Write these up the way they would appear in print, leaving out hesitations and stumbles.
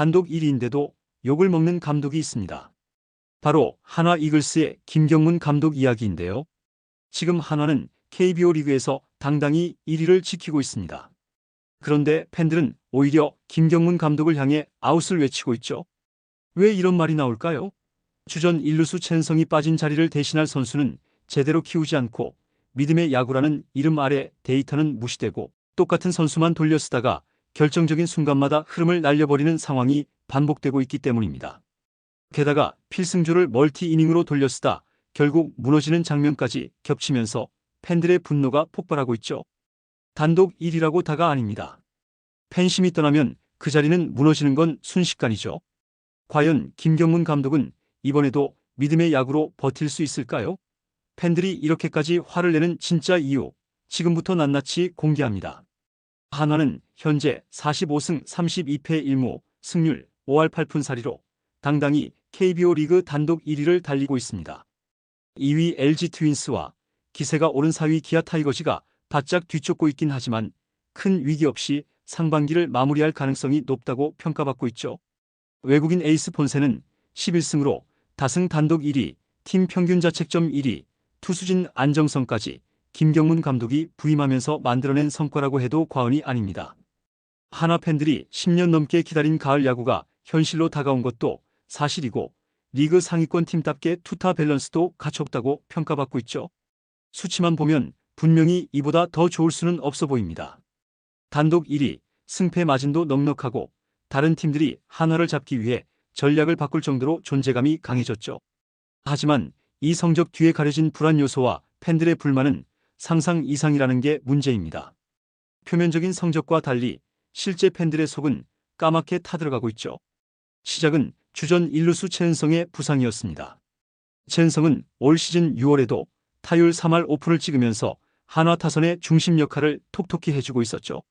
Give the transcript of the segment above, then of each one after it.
단독 1위인데도 욕을 먹는 감독이 있습니다. 바로 한화 이글스의 김경문 감독 이야기인데요. 지금 한화는 KBO 리그에서 당당히 1위를 지키고 있습니다. 그런데 팬들은 오히려 김경문 감독을 향해 아웃을 외치고 있죠. 왜 이런 말이 나올까요? 주전 일루수 첸성이 빠진 자리를 대신할 선수는 제대로 키우지 않고 믿음의 야구라는 이름 아래 데이터는 무시되고 똑같은 선수만 돌려쓰다가 결정적인 순간마다 흐름을 날려버리는 상황이 반복되고 있기 때문입니다. 게다가 필승조를 멀티 이닝으로 돌려쓰다 결국 무너지는 장면까지 겹치면서 팬들의 분노가 폭발하고 있죠. 단독 1위라고 다가 아닙니다. 팬심이 떠나면 그 자리는 무너지는 건 순식간이죠. 과연 김경문 감독은 이번에도 믿음의 야구로 버틸 수 있을까요? 팬들이 이렇게까지 화를 내는 진짜 이유, 지금부터 낱낱이 공개합니다. 한화는 현재 45승 32패 1무, 승률 5할 8푼 4리로 당당히 KBO 리그 단독 1위를 달리고 있습니다. 2위 LG 트윈스와 기세가 오른 4위 기아 타이거즈가 바짝 뒤쫓고 있긴 하지만 큰 위기 없이 상반기를 마무리할 가능성이 높다고 평가받고 있죠. 외국인 에이스 폰세는 11승으로 다승 단독 1위, 팀 평균 자책점 1위, 투수진 안정성까지 김경문 감독이 부임하면서 만들어낸 성과라고 해도 과언이 아닙니다. 한화 팬들이 10년 넘게 기다린 가을 야구가 현실로 다가온 것도 사실이고 리그 상위권 팀답게 투타 밸런스도 갖췄다고 평가받고 있죠. 수치만 보면 분명히 이보다 더 좋을 수는 없어 보입니다. 단독 1위, 승패 마진도 넉넉하고 다른 팀들이 한화를 잡기 위해 전략을 바꿀 정도로 존재감이 강해졌죠. 하지만 이 성적 뒤에 가려진 불안 요소와 팬들의 불만은 상상 이상이라는 게 문제입니다. 표면적인 성적과 달리 실제 팬들의 속은 까맣게 타들어가고 있죠. 시작은 주전 일루수 최은성의 부상이었습니다. 최은성은 올 시즌 6월에도 타율 3할 오픈을 찍으면서 한화 타선의 중심 역할을 톡톡히 해주고 있었죠.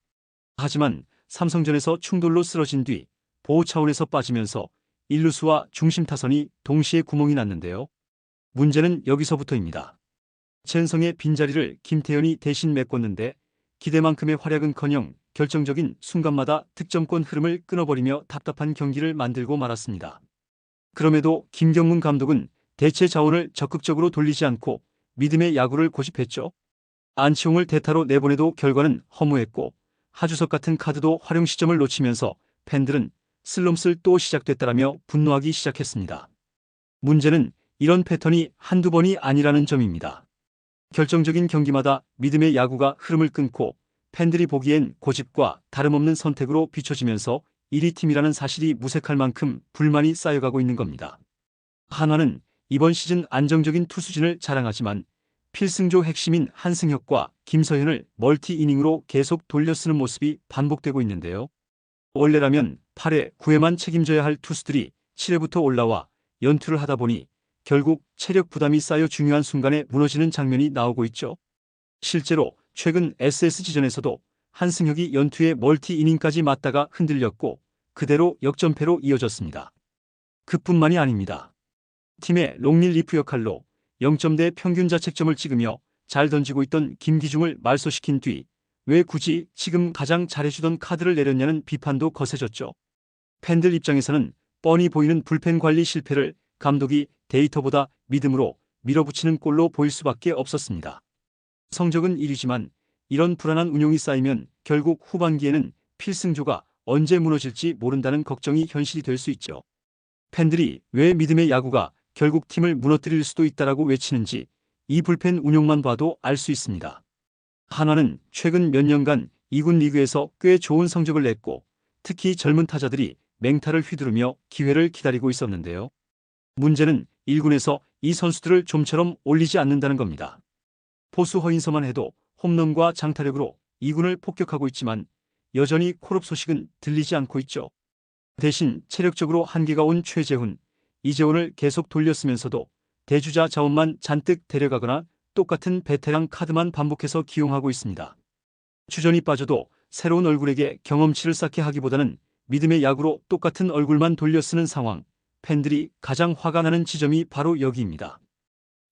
하지만 삼성전에서 충돌로 쓰러진 뒤 보호 차원에서 빠지면서 일루수와 중심 타선이 동시에 구멍이 났는데요. 문제는 여기서부터입니다. 최은성의 빈자리를 김태현이 대신 메꿨는데 기대만큼의 활약은커녕 결정적인 순간마다 득점권 흐름을 끊어버리며 답답한 경기를 만들고 말았습니다. 그럼에도 김경문 감독은 대체 자원을 적극적으로 돌리지 않고 믿음의 야구를 고집했죠. 안치홍을 대타로 내보내도 결과는 허무했고 하주석 같은 카드도 활용 시점을 놓치면서 팬들은 슬럼슬 또 시작됐다라며 분노하기 시작했습니다. 문제는 이런 패턴이 한두 번이 아니라는 점입니다. 결정적인 경기마다 믿음의 야구가 흐름을 끊고 팬들이 보기엔 고집과 다름없는 선택으로 비춰지면서 1위 팀이라는 사실이 무색할 만큼 불만이 쌓여가고 있는 겁니다. 한화는 이번 시즌 안정적인 투수진을 자랑하지만 필승조 핵심인 한승혁과 김서현을 멀티 이닝으로 계속 돌려쓰는 모습이 반복되고 있는데요. 원래라면 8회, 9회만 책임져야 할 투수들이 7회부터 올라와 연투를 하다 보니 결국 체력 부담이 쌓여 중요한 순간에 무너지는 장면이 나오고 있죠. 실제로 최근 SSG전에서도 한승혁이 연투에 멀티 이닝까지 맞다가 흔들렸고 그대로 역전패로 이어졌습니다. 그뿐만이 아닙니다. 팀의 롱릴리프 역할로 0점대 평균 자책점을 찍으며 잘 던지고 있던 김기중을 말소시킨 뒤 왜 굳이 지금 가장 잘해주던 카드를 내렸냐는 비판도 거세졌죠. 팬들 입장에서는 뻔히 보이는 불펜 관리 실패를 감독이 데이터보다 믿음으로 밀어붙이는 꼴로 보일 수밖에 없었습니다. 성적은 1위지만 이런 불안한 운용이 쌓이면 결국 후반기에는 필승조가 언제 무너질지 모른다는 걱정이 현실이 될 수 있죠. 팬들이 왜 믿음의 야구가 결국 팀을 무너뜨릴 수도 있다라고 외치는지 이 불펜 운용만 봐도 알 수 있습니다. 한화는 최근 몇 년간 2군 리그에서 꽤 좋은 성적을 냈고 특히 젊은 타자들이 맹타를 휘두르며 기회를 기다리고 있었는데요. 문제는 1군에서 이 선수들을 좀처럼 올리지 않는다는 겁니다. 포수 허인서만 해도 홈런과 장타력으로 2군을 폭격하고 있지만 여전히 콜업 소식은 들리지 않고 있죠. 대신 체력적으로 한계가 온 최재훈, 이재원을 계속 돌렸으면서도 대주자 자원만 잔뜩 데려가거나 똑같은 베테랑 카드만 반복해서 기용하고 있습니다. 주전이 빠져도 새로운 얼굴에게 경험치를 쌓게 하기보다는 믿음의 야구로 똑같은 얼굴만 돌려쓰는 상황, 팬들이 가장 화가 나는 지점이 바로 여기입니다.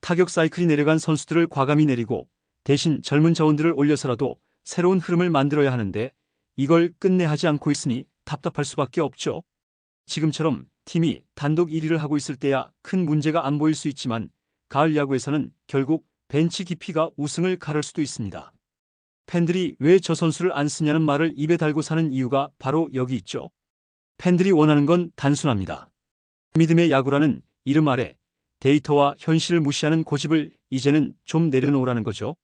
타격 사이클이 내려간 선수들을 과감히 내리고 대신 젊은 자원들을 올려서라도 새로운 흐름을 만들어야 하는데 이걸 끝내 하지 않고 있으니 답답할 수밖에 없죠. 지금처럼 팀이 단독 1위를 하고 있을 때야 큰 문제가 안 보일 수 있지만 가을 야구에서는 결국 벤치 깊이가 우승을 가를 수도 있습니다. 팬들이 왜 저 선수를 안 쓰냐는 말을 입에 달고 사는 이유가 바로 여기 있죠. 팬들이 원하는 건 단순합니다. 믿음의 야구라는 이름 아래 데이터와 현실을 무시하는 고집을 이제는 좀 내려놓으라는 거죠.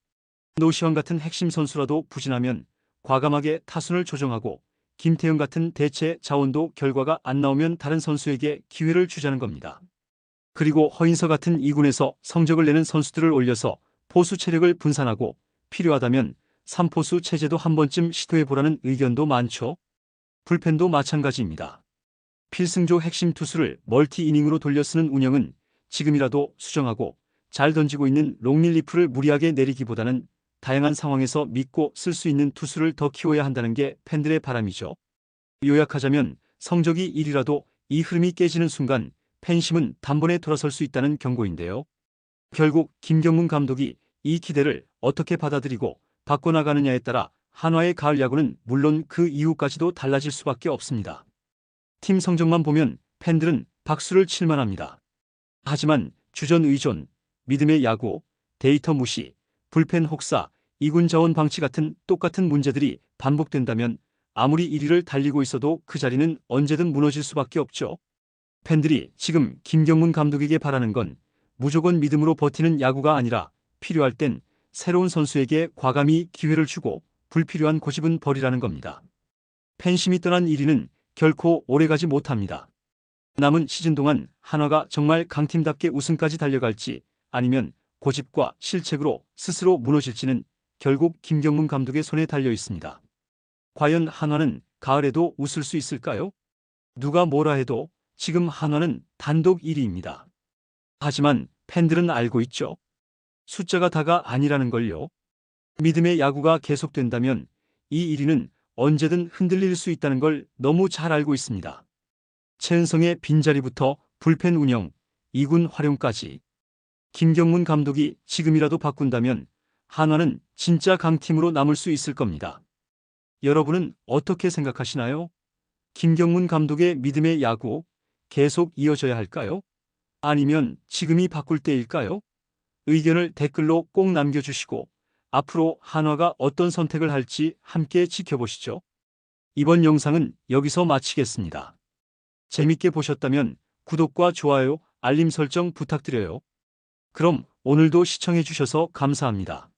노시환 같은 핵심 선수라도 부진하면 과감하게 타순을 조정하고 김태형 같은 대체 자원도 결과가 안 나오면 다른 선수에게 기회를 주자는 겁니다. 그리고 허인서 같은 2군에서 성적을 내는 선수들을 올려서 포수 체력을 분산하고 필요하다면 3포수 체제도 한 번쯤 시도해보라는 의견도 많죠. 불펜도 마찬가지입니다. 필승조 핵심 투수를 멀티 이닝으로 돌려 쓰는 운영은 지금이라도 수정하고 잘 던지고 있는 롱릴리프를 무리하게 내리기보다는 다양한 상황에서 믿고 쓸 수 있는 투수를 더 키워야 한다는 게 팬들의 바람이죠. 요약하자면 성적이 1위라도 이 흐름이 깨지는 순간 팬심은 단번에 돌아설 수 있다는 경고인데요. 결국 김경문 감독이 이 기대를 어떻게 받아들이고 바꿔나가느냐에 따라 한화의 가을 야구는 물론 그 이후까지도 달라질 수밖에 없습니다. 팀 성적만 보면 팬들은 박수를 칠만 합니다. 하지만 주전 의존, 믿음의 야구, 데이터 무시, 불펜 혹사, 2군 자원 방치 같은 똑같은 문제들이 반복된다면 아무리 1위를 달리고 있어도 그 자리는 언제든 무너질 수밖에 없죠. 팬들이 지금 김경문 감독에게 바라는 건 무조건 믿음으로 버티는 야구가 아니라 필요할 땐 새로운 선수에게 과감히 기회를 주고 불필요한 고집은 버리라는 겁니다. 팬심이 떠난 1위는 결코 오래가지 못합니다. 남은 시즌 동안 한화가 정말 강팀답게 우승까지 달려갈지 아니면 고집과 실책으로 스스로 무너질지는 결국 김경문 감독의 손에 달려 있습니다. 과연 한화는 가을에도 웃을 수 있을까요? 누가 뭐라 해도 지금 한화는 단독 1위입니다. 하지만 팬들은 알고 있죠. 숫자가 다가 아니라는 걸요. 믿음의 야구가 계속된다면 이 1위는 언제든 흔들릴 수 있다는 걸 너무 잘 알고 있습니다. 최은성의 빈자리부터 불펜 운영, 2군 활용까지 김경문 감독이 지금이라도 바꾼다면 한화는 진짜 강팀으로 남을 수 있을 겁니다. 여러분은 어떻게 생각하시나요? 김경문 감독의 믿음의 야구 계속 이어져야 할까요? 아니면 지금이 바꿀 때일까요? 의견을 댓글로 꼭 남겨주시고 앞으로 한화가 어떤 선택을 할지 함께 지켜보시죠. 이번 영상은 여기서 마치겠습니다. 재밌게 보셨다면 구독과 좋아요, 알림 설정 부탁드려요. 그럼 오늘도 시청해주셔서 감사합니다.